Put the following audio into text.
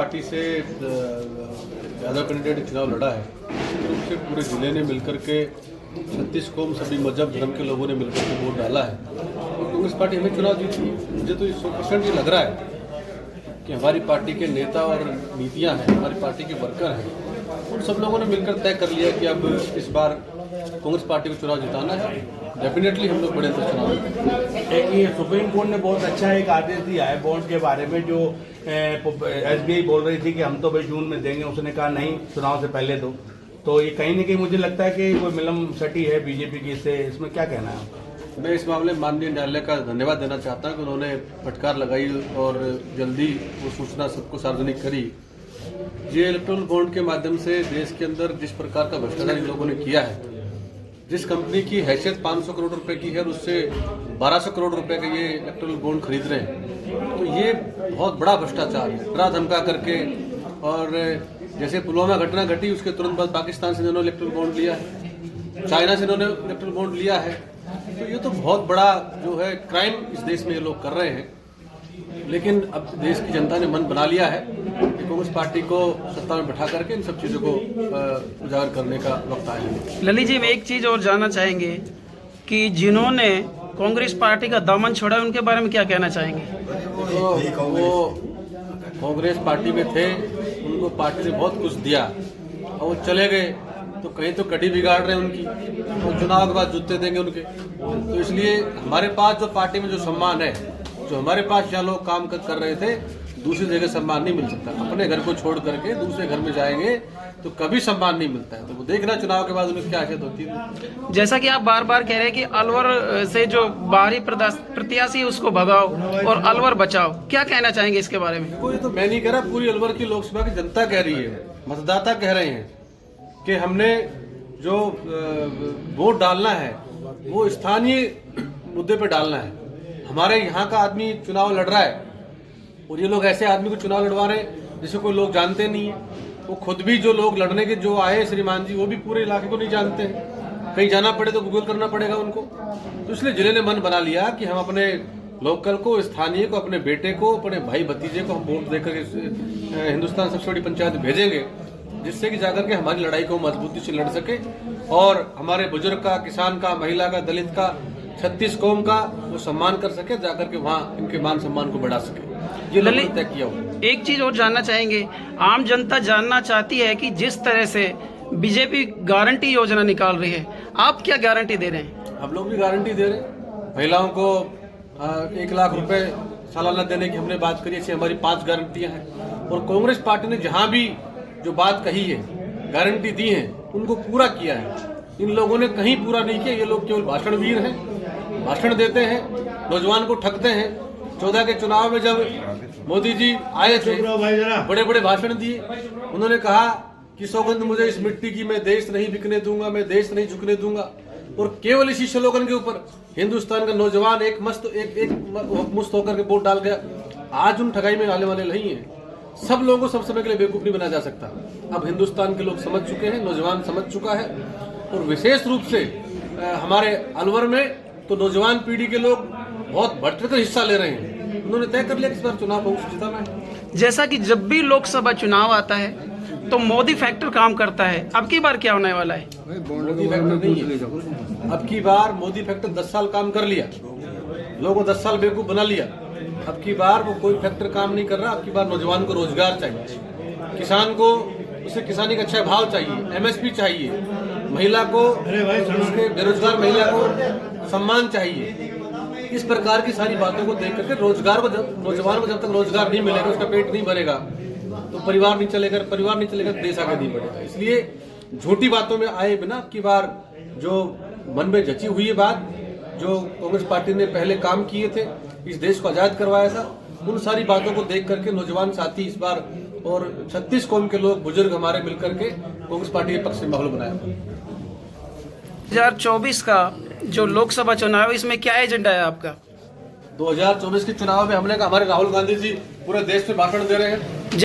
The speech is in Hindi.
पार्टी से ज़्यादा कैंडिडेट चुनाव लड़ा है, उससे पूरे ज़िले ने मिलकर के 36 कौम सभी मजहब धर्म के लोगों ने मिलकर के वोट डाला है और कांग्रेस पार्टी हमें चुनाव जीती। मुझे तो 100% ये लग रहा है कि हमारी पार्टी के नेता और नीतियां हैं, हमारी पार्टी के वर्कर हैं, उन सब लोगों ने मिलकर तय कर लिया कि अब इस बार कांग्रेस पार्टी को चुनाव जिताना है। डेफिनेटली हम लोग बड़े अंतर चुनाव जीतेंगे। एक ये सुप्रीम कोर्ट ने बहुत अच्छा एक आदेश दिया है बॉन्ड के बारे में, जो SBI बोल रही थी कि हम तो भाई जून में देंगे, उसने कहा नहीं चुनाव से पहले दो। तो ये कहीं न कहीं मुझे लगता है कि कोई मिलम सटी है बीजेपी की, इससे इसमें क्या कहना है आपका? मैं इस मामले में माननीय न्यायालय का धन्यवाद देना चाहता हूं कि उन्होंने फटकार लगाई और जल्दी वो सूचना सबको सार्वजनिक करी। ये इलेक्ट्रॉनिक बॉन्ड के माध्यम से देश के अंदर जिस प्रकार का भ्रष्टाचार इन लोगों ने किया है, जिस कंपनी की हैसियत 500 करोड़ रुपए की है और उससे 1200 करोड़ रुपए का ये इलेक्ट्रॉनिक बॉन्ड खरीद रहे हैं, तो ये बहुत बड़ा भ्रष्टाचार है। डरा धमका करके, और जैसे पुलवामा घटना घटी उसके तुरंत बाद पाकिस्तान से इन्होंने इलेक्ट्रॉनिक बॉन्ड लिया है, चाइना से इन्होंने इलेक्ट्रॉनिक बॉन्ड लिया है। तो ये तो बहुत बड़ा जो है क्राइम इस देश में ये लोग कर रहे हैं। लेकिन अब देश की जनता ने मन बना लिया है कि कांग्रेस पार्टी को सत्ता में बैठा करके इन सब चीज़ों को उजागर करने का वक्त आया है। ललित जी, एक चीज़ और जानना चाहेंगे कि जिन्होंने कांग्रेस पार्टी का दामन छोड़ा है उनके बारे में क्या कहना चाहेंगे? तो वो कांग्रेस पार्टी में थे, उनको पार्टी ने बहुत कुछ दिया और वो चले गए, तो कहीं तो कड़ी बिगाड़ रहे हैं उनकी, और चुनाव के बाद जूते देंगे उनके। तो इसलिए हमारे पास जो पार्टी में जो सम्मान है, जो हमारे पास यहाँ लोग काम कर रहे थे, दूसरी जगह सम्मान नहीं मिल सकता। अपने घर को छोड़ करके दूसरे घर में जाएंगे तो कभी सम्मान नहीं मिलता है। तो वो देखना चुनाव के बाद उनकी क्या हैसियत होती है। जैसा कि आप बार बार कह रहे हैं कि अलवर से जो बाहरी प्रत्याशी उसको भगाओ और अलवर बचाओ, क्या कहना चाहेंगे इसके बारे में? कोई तो मैं नहीं कह रहा, पूरी अलवर की लोकसभा की जनता कह रही है, मतदाता कह रहे हैं कि हमने जो वोट डालना है वो स्थानीय मुद्दे पे डालना है। हमारे यहाँ का आदमी चुनाव लड़ रहा है और ये लोग ऐसे आदमी को चुनाव लड़वा रहे हैं जिसे कोई लोग जानते नहीं है। वो खुद भी जो लोग लड़ने के जो आए श्रीमान जी, वो भी पूरे इलाके को नहीं जानते हैं। कहीं जाना पड़े तो गूगल करना पड़ेगा उनको। तो इसलिए जिले ने मन बना लिया कि हम अपने लोकल को, स्थानीय को, अपने बेटे को, अपने भाई भतीजे को हम वोट देकर के हिंदुस्तान सबसे बड़ी पंचायत भेजेंगे, जिससे कि जाकर के हमारी लड़ाई को मजबूती से लड़ सके और हमारे बुजुर्ग का, किसान का, महिला का, दलित का, 36 कौम का वो सम्मान कर सके, जाकर के वहाँ इनके मान सम्मान को बढ़ा सके। ये ललित तय किया हुआ। एक चीज और जानना चाहेंगे, आम जनता जानना चाहती है कि जिस तरह से बीजेपी गारंटी योजना निकाल रही है, आप क्या गारंटी दे रहे हैं? हम लोग भी गारंटी दे रहे हैं। महिलाओं को 1 लाख रुपए सालाना देने की हमने बात करी। ऐसी हमारी 5 गारंटियां हैं और कांग्रेस पार्टी ने जहां भी जो बात कही है, गारंटी दी है, उनको पूरा किया है। इन लोगों ने कहीं पूरा नहीं किया। ये लोग केवल भाषणवीर हैं, भाषण देते हैं, नौजवान को ठगते हैं। 14 के चुनाव में जब मोदी जी आए थे, बड़े बड़े भाषण दिए। उन्होंने कहा कि सौगंध मुझे इस मिट्टी की, मैं देश नहीं बिकने दूंगा, मैं देश नहीं झुकने दूंगा। और केवल इसी स्लोगन के ऊपर हिंदुस्तान का नौजवान एक मुस्त होकर के वोट डाल गया। आज उन ठगाई में आने वाले नहीं है। सब लोगों को सब समय के लिए बेवकूफ नहीं बनाया जा सकता। अब हिंदुस्तान के लोग समझ चुके हैं, नौजवान समझ चुका है। और विशेष रूप से हमारे अलवर में तो नौजवान पीढ़ी के लोग बहुत बढ़-चढ़ कर हिस्सा ले रहे हैं। उन्होंने तय कर लिया कि इस बार चुनाव को जिताना है। जैसा कि जब भी लोकसभा चुनाव आता है तो मोदी फैक्टर काम करता है, अब की बार क्या होने वाला है? मोदी फैक्टर नहीं है। अब की बार मोदी फैक्टर 10 साल काम कर लिया, लोगों को 10 साल बेवकूफ बना लिया। अब की बार वो कोई फैक्टर काम नहीं कर रहा। अब की बार नौजवान को रोजगार चाहिए, किसान को उसे किसानी का अच्छा भाव चाहिए, MSP चाहिए, महिला को, उसके बेरोजगार महिला को सम्मान चाहिए। इस प्रकार की सारी बातों को देख करके रोजगार को, नौजवान को जब तक रोजगार नहीं मिलेगा, उसका पेट नहीं भरेगा, तो परिवार नहीं चलेगा, देश आगे नहीं बढ़ेगा। इसलिए झूठी बातों में आए बिना की बार जो मन में जची हुई बात, जो कांग्रेस पार्टी ने पहले काम किए थे, इस देश को आजाद करवाया था, उन सारी बातों को देख करके नौजवान साथी इस बार और 36 कौम के लोग, बुजुर्ग हमारे मिलकर के कांग्रेस पार्टी के पक्ष में माहौल बनाया। 2024 का जो लोकसभा चुनाव, इसमें क्या एजेंडा है आपका? 2024 के चुनाव में हमने कहा, हमारे राहुल गांधी जी पूरे देश में भाषण दे रहे हैं।